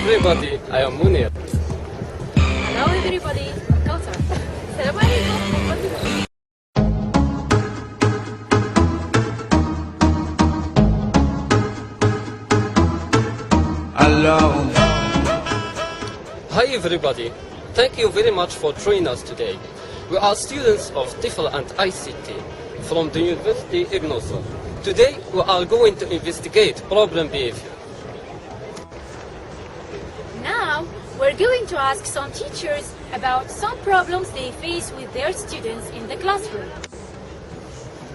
everybody, I am Munir. Hello everybody, I'm Kautar. Assalamu alaikum. Hi everybody, thank you very much for joining us today. We are students of TIFL and ICT from the University Ignosur. Today we are going to investigate problem behavior. Now we're going to ask some teachers about some problems they face with their students in the classroom.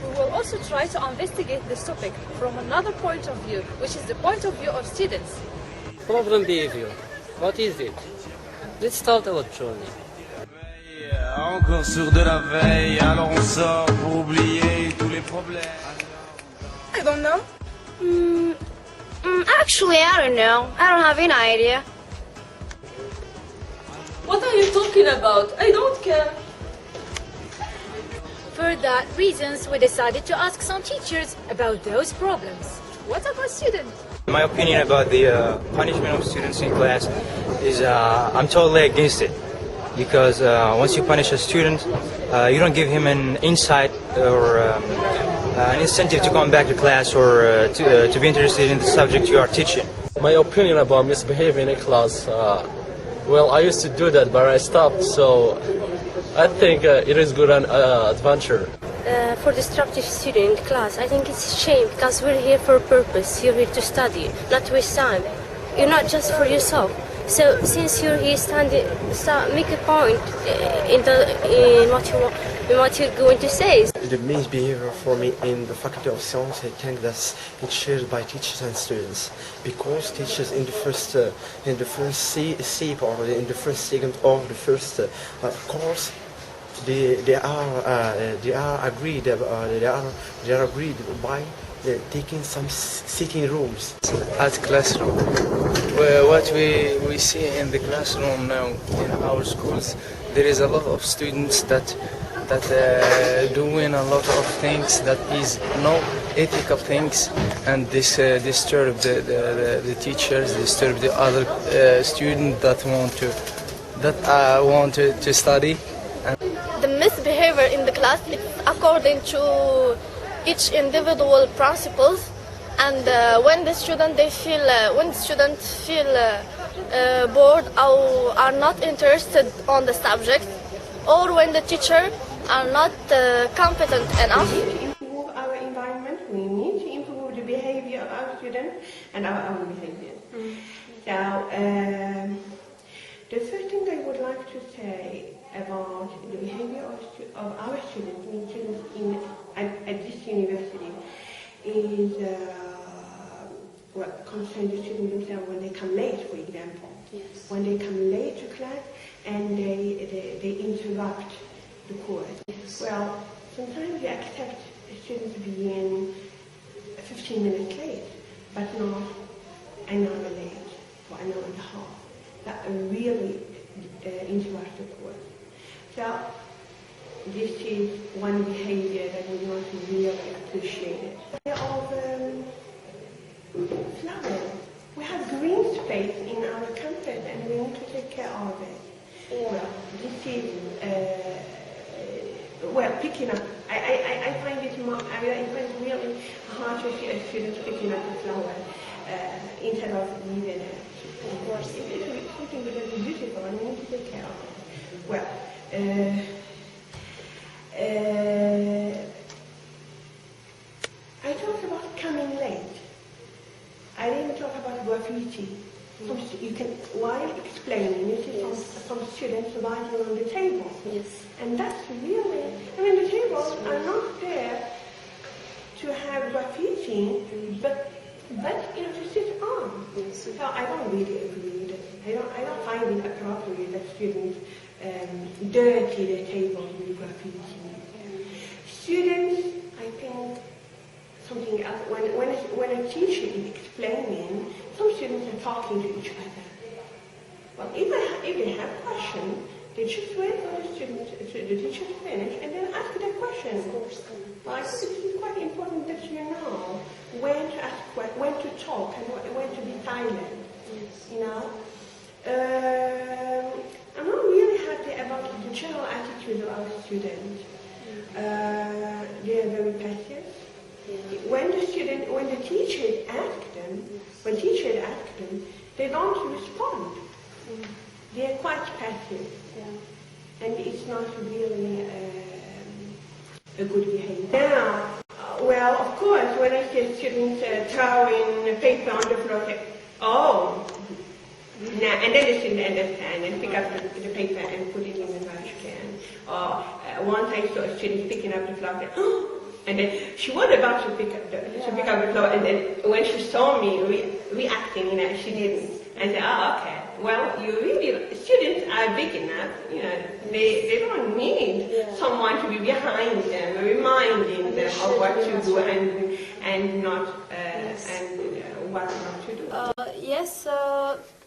We will also try to investigate this topic from another point of view, which is the point of view of students. Problem behavior, what is it? Let's start our journey. Encore sur de la veille, alors on sort pour oublier tous les problèmes. I don't know. Actually, I don't know. I don't have any idea. What are you talking about? I don't care. For that reasons, we decided to ask some teachers about those problems. What about students? My opinion about the punishment of students in class is I'm totally against it, because once you punish a student, you don't give him an insight or an incentive to come back to class or to be interested in the subject you are teaching. My opinion about misbehaving in class, well, I used to do that, but I stopped, so I think it is good adventure. For destructive student in class, I think it's a shame, because we're here for a purpose. You're here to study, not to waste time. You're not just for yourself. So since you're here make a point in what you're going to say. The misbehavior for me in the Faculty of Science, I think that it's shared by teachers and students, because teachers in the first step or in the first segment of the first course, they are agreed by taking some sitting rooms at classroom. What we see in the classroom now in our schools, there is a lot of students that doing a lot of things that is no ethical things, and this disturb the teachers, disturb the other students that want to study. The misbehavior in the class is according to each individual principles, and when the students feel bored or are not interested on the subject, or when the teacher are not competent enough. To improve our environment, we need to improve the behavior of our students and our own behavior. So the first thing I would like to say about the behavior of our students at this university is what concerns the students themselves when they come late, for example. Yes. When they come late to class and they interrupt the course. Yes. Well, sometimes we accept students being 15 minutes late, but not an hour late or an hour and a half. That really interrupts the course. So this is one behavior that we want to really appreciate. Of flowers. We have green space in our campus and we need to take care of it. Yeah. Well, this is picking up. I find it really hard to see a student picking up a flower instead of leaving it. Of course, it's something that is beautiful and we need to take care of it. Well. I talked about coming late. I didn't talk about graffiti. While explaining, you see some students writing on the table. Yes. And that's really, the tables are not there to have graffiti, but to sit on. Yes. So I don't really agree with it. I don't find it appropriate that students dirty the table with graffiti. Students, I think, something else. When a teacher is explaining, some students are talking to each other. Well, if they have questions, they just wait for the teacher to finish and then ask their questions. Well, I think it is quite important that you know when to ask, when to talk, and when to be silent. Yes. I'm not really happy about the general attitude of our students. They are very passive. When the teachers ask them, they don't respond. They are quite passive, and it's not really a good behavior. Now, well, of course, when I see students throwing paper on the floor, say, oh. Nah, and then the student understand and pick up the paper and put it in the trash can. Or once I saw a student picking up the flower, and then she was about to pick up the flower, and then when she saw me reacting, she didn't. And said, oh, okay. Well, students are big enough, they don't need someone to be behind them, reminding them of what to do and not what not to do. Yes,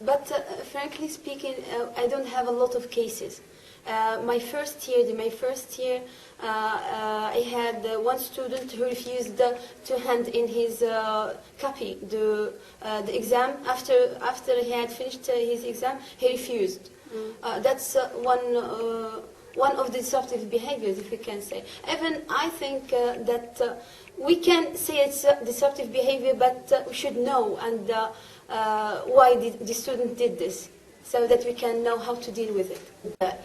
but frankly speaking, I don't have a lot of cases. My first year, I had one student who refused to hand in his copy, the exam. After he had finished his exam, he refused. That's one of the disruptive behaviors, if we can say. Even I think that we can say it's disruptive behavior, but we should know and why the student did this, so that we can know how to deal with it.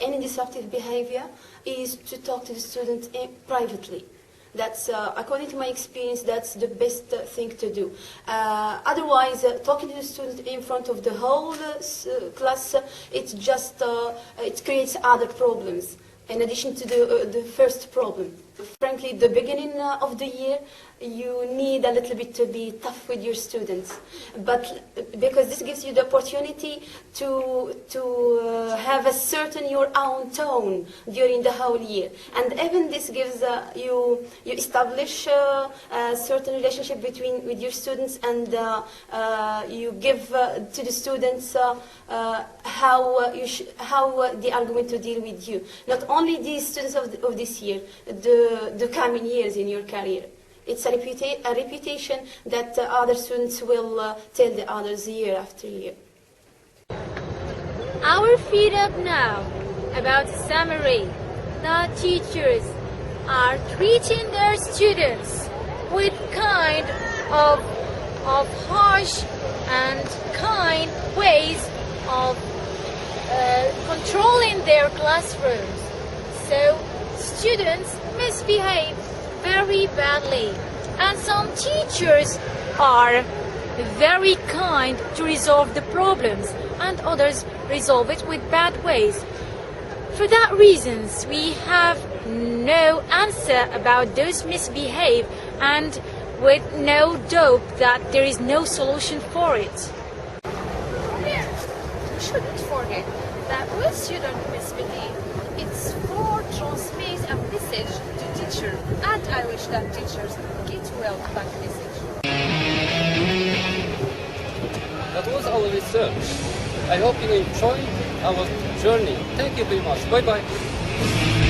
Any disruptive behavior is to talk to the student privately. That's, according to my experience, that's the best thing to do. Otherwise, talking to the student in front of the whole class, it creates other problems, in addition to the first problem. Frankly, the beginning of the year, you need a little bit to be tough with your students, but because this gives you the opportunity to have a certain your own tone during the whole year, and even this gives you establish a certain relationship with your students, and you give to the students how they are going to deal with you. Not only these students of this year, the coming years in your career. It's a reputation that other students will tell the others year after year. Our feed up now about summary. The teachers are treating their students with kind of harsh and kind ways of controlling their classrooms. So students misbehave very badly, and some teachers are very kind to resolve the problems, and others resolve it with bad ways. For that reasons, we have no answer about those misbehave, and with no doubt that there is no solution for it. We shouldn't forget that when students misbehave, it's for transmit a message to teacher, and I wish that teachers get well that message. That was our research. I hope you enjoyed our journey. Thank you very much. Bye-bye.